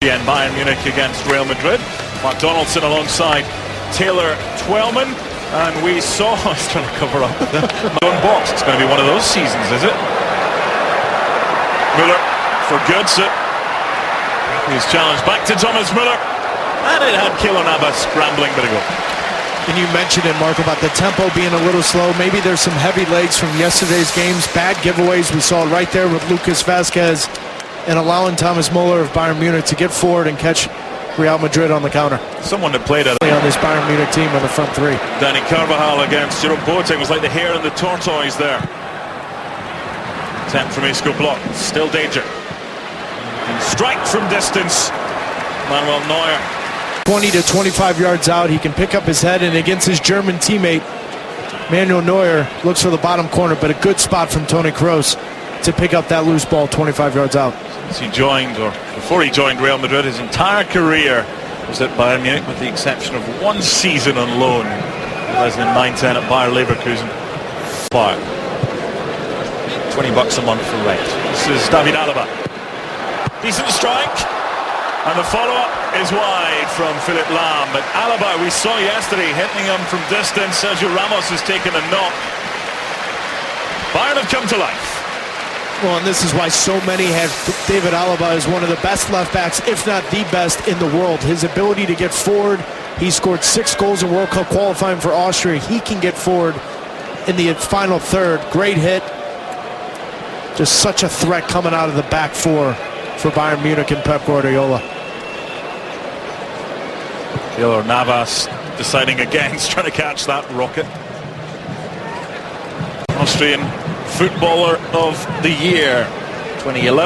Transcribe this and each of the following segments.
And Bayern Munich against Real Madrid. Mark Donaldson alongside Taylor Twellman. And we saw, he's trying to cover up the own box. It's going to be one of those seasons, is it? Müller for Götze. He's challenged back to Thomas Müller. And it had Keylor Navas scrambling, but a goal. And you mentioned it, Mark, about the tempo being a little slow. Maybe there's some heavy legs from yesterday's games. Bad giveaways. We saw it right there with Lucas Vazquez and allowing Thomas Müller of Bayern Munich to get forward and catch Real Madrid on the counter. Someone that played on this Bayern Munich team on the front three. Dani Carvajal against Jerome Boateng was like the hare and the tortoise there. Attempt from Isco block. Still danger. And strike from distance. Manuel Neuer. 20 to 25 yards out, he can pick up his head, and against his German teammate Manuel Neuer looks for the bottom corner, but a good spot from Toni Kroos to pick up that loose ball 25 yards out. Since he joined, or before he joined Real Madrid, his entire career was at Bayern Munich, with the exception of one season on loan, 2009-10 at Bayer Leverkusen. Bayern. $20 a month for rent. This is David Alaba. Decent strike. And the follow-up is wide from Philipp Lahm. But Alaba, we saw yesterday, hitting him from distance. Sergio Ramos has taken a knock. Bayern have come to life. Well, and this is why so many have David Alaba as one of the best left backs, if not the best in the world. His ability to get forward. He scored 6 goals in World Cup qualifying for Austria. He can get forward in the final third. Great hit. Just such a threat coming out of the back four for Bayern Munich and Pep Guardiola. Keylor Navas deciding against trying to catch that rocket. Austrian Footballer of the Year 2011.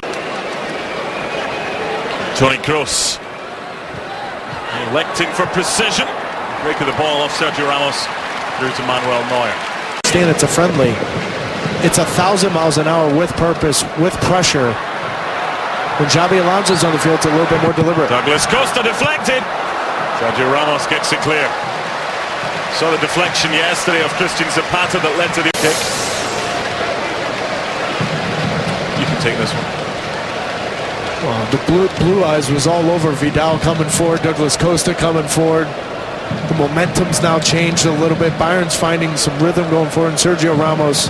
Toni Kroos electing for precision. Break of the ball off Sergio Ramos through to Manuel Neuer. Stan, it's a friendly. It's 1,000 miles an hour with purpose, with pressure. When Xabi Alonso's on the field, it's a little bit more deliberate. Douglas Costa deflected. Sergio Ramos gets it clear. Saw the deflection yesterday of Christian Zapata that led to the kick. You can take this one. Well, the blue eyes was all over Vidal coming forward, Douglas Costa coming forward. The momentum's now changed a little bit. Bayern's finding some rhythm going forward, and Sergio Ramos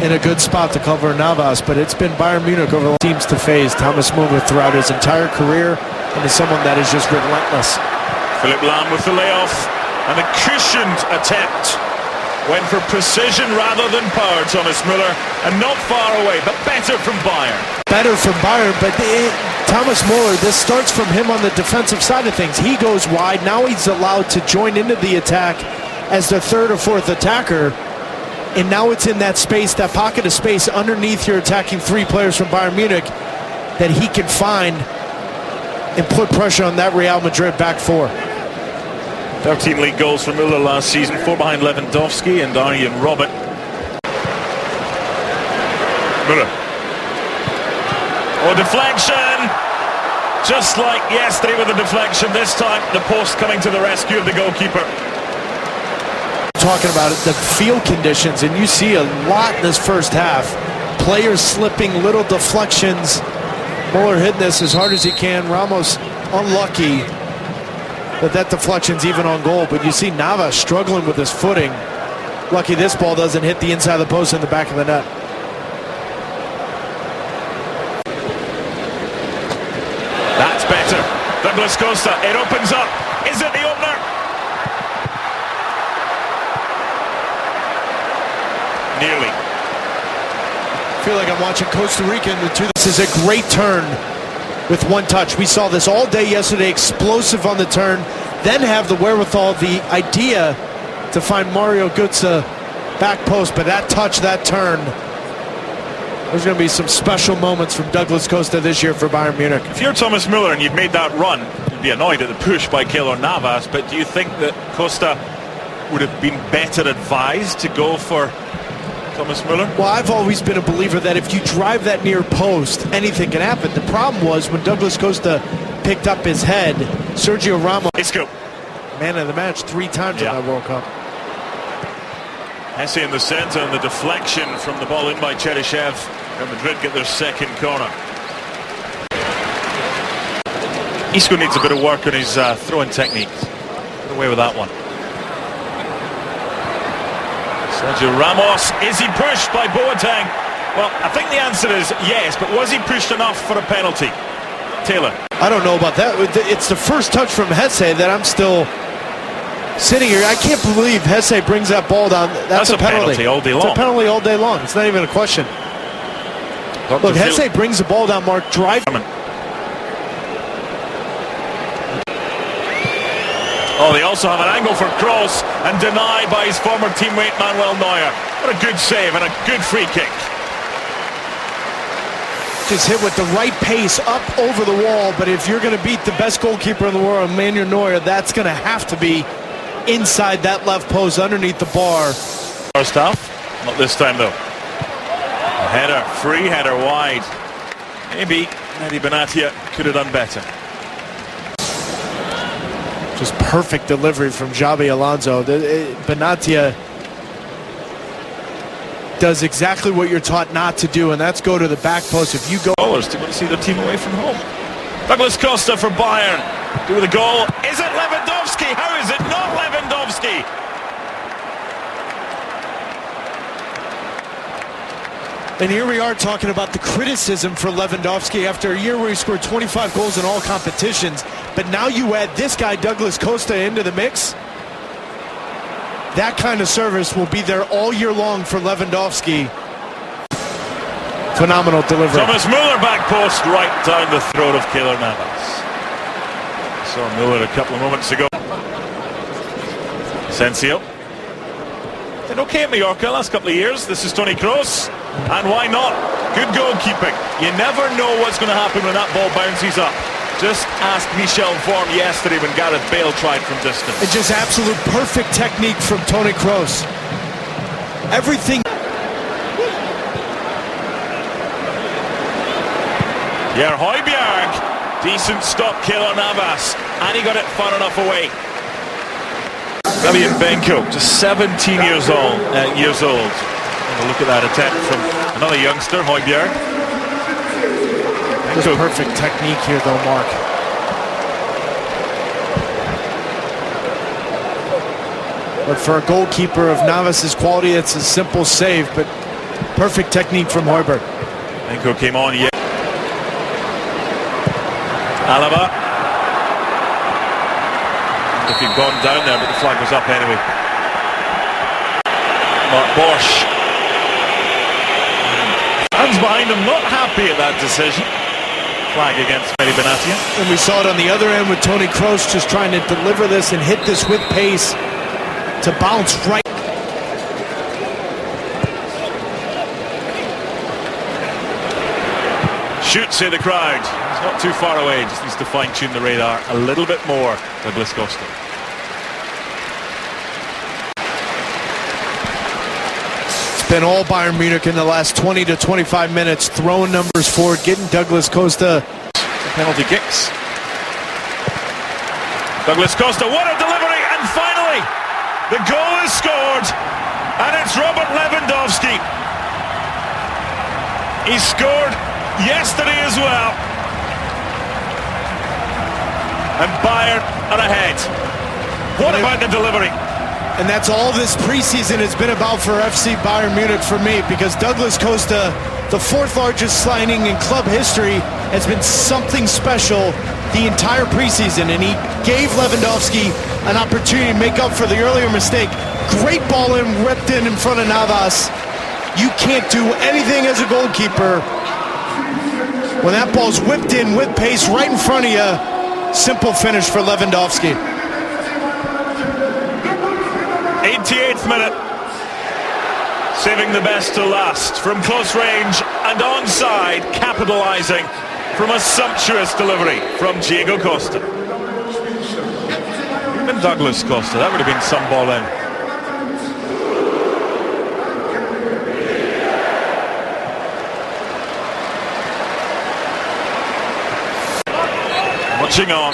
in a good spot to cover Navas, but it's been Bayern Munich over the teams to phase Thomas Müller throughout his entire career, and is someone that is just relentless. Philipp Lahm with the layoff, and a cushioned attempt. Went for precision rather than power, Thomas Müller, and not far away, but better from Bayern. Better from Bayern, but Thomas Müller, this starts from him on the defensive side of things. He goes wide, now he's allowed to join into the attack as the third or fourth attacker. And now it's in that space, that pocket of space underneath your attacking 3 players from Bayern Munich that he can find and put pressure on that Real Madrid back four. 13 league goals for Müller last season, 4 behind Lewandowski and Arjen Robben. Müller. Oh, deflection! Just like yesterday with the deflection, this time the post coming to the rescue of the goalkeeper. Talking about it, the field conditions, and you see a lot in this first half. Players slipping, little deflections. Müller hitting this as hard as he can. Ramos unlucky that deflection's even on goal, but you see Navas struggling with his footing. Lucky this ball doesn't hit the inside of the post in the back of the net. That's better. Douglas Costa, it opens up. Is it the opener? Nearly. I feel like I'm watching Costa Rica in the two. This is a great turn with one touch. We saw this all day yesterday, explosive on the turn, then have the wherewithal, the idea to find Mario Götze back post, but that touch, that turn, there's going to be some special moments from Douglas Costa this year for Bayern Munich. If you're Thomas Müller and you'd made that run, you'd be annoyed at the push by Keylor Navas, but do you think that Costa would have been better advised to go for Thomas Müller? Well, I've always been a believer that if you drive that near post, anything can happen. The problem was when Douglas Costa picked up his head, Sergio Ramos, Isco, man of the match 3 times in that World Cup. Messi in the centre, and the deflection from the ball in by Cheryshev. Real Madrid get their second corner. Isco needs a bit of work on his throwing technique. Get away with that one. Sergio Ramos, is he pushed by Boateng? Well, I think the answer is yes, but was he pushed enough for a penalty? Taylor. I don't know about that. It's the first touch from Hesse that I'm still sitting here. I can't believe Hesse brings that ball down. That's a penalty all day long. It's a penalty all day long. It's not even a question. Look, Hesse brings the ball down, Mark. Drive. Oh, they also have an angle for Kroos and denied by his former teammate Manuel Neuer. What a good save and a good free kick. Just hit with the right pace up over the wall, but if you're going to beat the best goalkeeper in the world, Manuel Neuer, that's going to have to be inside that left post underneath the bar. First half, not this time though. A header, free header wide. Maybe Benatia could have done better. Just perfect delivery from Xabi Alonso. Benatia does exactly what you're taught not to do, and that's go to the back post. If you go... Bowlers to want to see their team away from home. Douglas Costa for Bayern. Do the goal. Is it Lewandowski? How is it not Lewandowski? And here we are talking about the criticism for Lewandowski after a year where he scored 25 goals in all competitions. But now you add this guy, Douglas Costa, into the mix. That kind of service will be there all year long for Lewandowski. Phenomenal delivery. Thomas Muller back post right down the throat of Keylor Navas. Saw Muller a couple of moments ago. Asensio. Did okay at Mallorca last couple of years. This is Toni Kroos. And why not? Good goalkeeping. You never know what's going to happen when that ball bounces up. Just ask Michel Vorm yesterday when Gareth Bale tried from distance. It's just absolute perfect technique from Toni Kroos. Everything. Pierre Højbjerg. Decent stop, Keylor Navas. And he got it far enough away. Fabian Benko, just 17 years old. Have a look at that attempt from another youngster, Højbjerg. Just perfect technique here, though, Mark. But for a goalkeeper of Navas's quality, it's a simple save, but perfect technique from Højbjerg. Benko came on, yeah. Alaba. If he'd gone down there, but the flag was up anyway. Mark Bosch. Fans behind him not happy at that decision. Flag against Mehdi Benatia. And we saw it on the other end with Toni Kroos just trying to deliver this and hit this with pace to bounce right. Shoot, say the crowd. He's not too far away, just needs to fine-tune the radar a little bit more, Douglas Costa. It's been all Bayern Munich in the last 20 to 25 minutes, throwing numbers forward, getting Douglas Costa. Penalty kicks. Douglas Costa, what a delivery, and finally, the goal is scored, and it's Robert Lewandowski. He scored yesterday as well. And Bayern are ahead. What about the delivery? And that's all this preseason has been about for FC Bayern Munich for me, because Douglas Costa, the fourth largest signing in club history, has been something special the entire preseason, and he gave Lewandowski an opportunity to make up for the earlier mistake. Great ball in, ripped in front of Navas. You can't do anything as a goalkeeper when that ball's whipped in with pace right in front of you. Simple finish for Lewandowski. 88th minute. Saving the best to last from close range and onside, capitalising from a sumptuous delivery from Diego Costa. Even Douglas Costa, that would have been some ball in. Watching on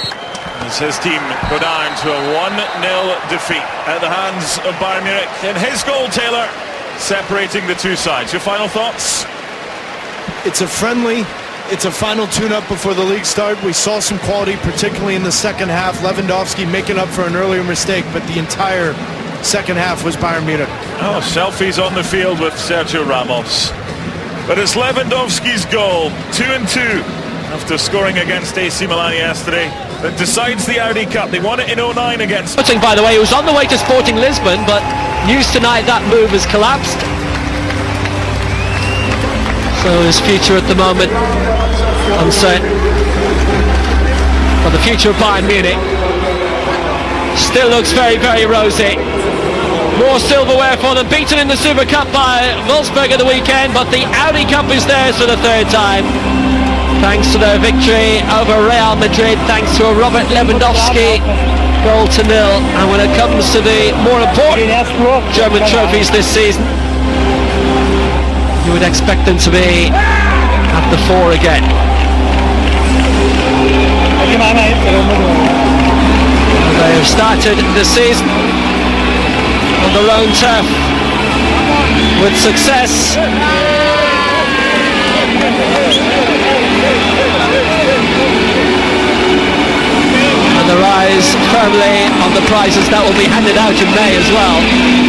as his team go down to a 1-0 defeat at the hands of Bayern Munich. And his goal, Taylor, separating the two sides. Your final thoughts? It's a friendly, it's a final tune-up before the league start. We saw some quality, particularly in the second half. Lewandowski making up for an earlier mistake, but the entire second half was Bayern Munich. Oh, selfies on the field with Sergio Ramos. But it's Lewandowski's goal, 2-2, after scoring against AC Milan yesterday, that decides the Audi Cup. They won it in 09 against... By the way, he was on the way to Sporting Lisbon, but news tonight that move has collapsed. So his future at the moment uncertain. But the future of Bayern Munich still looks very, very rosy. More silverware for them, beaten in the Super Cup by Wolfsburg at the weekend, but the Audi Cup is theirs for the third time. Thanks to their victory over Real Madrid, thanks to a Robert Lewandowski goal to nil. And when it comes to the more important German trophies this season, you would expect them to be at the fore again. They have started the season on their own turf with success. And their eyes firmly on the prizes that will be handed out in May as well.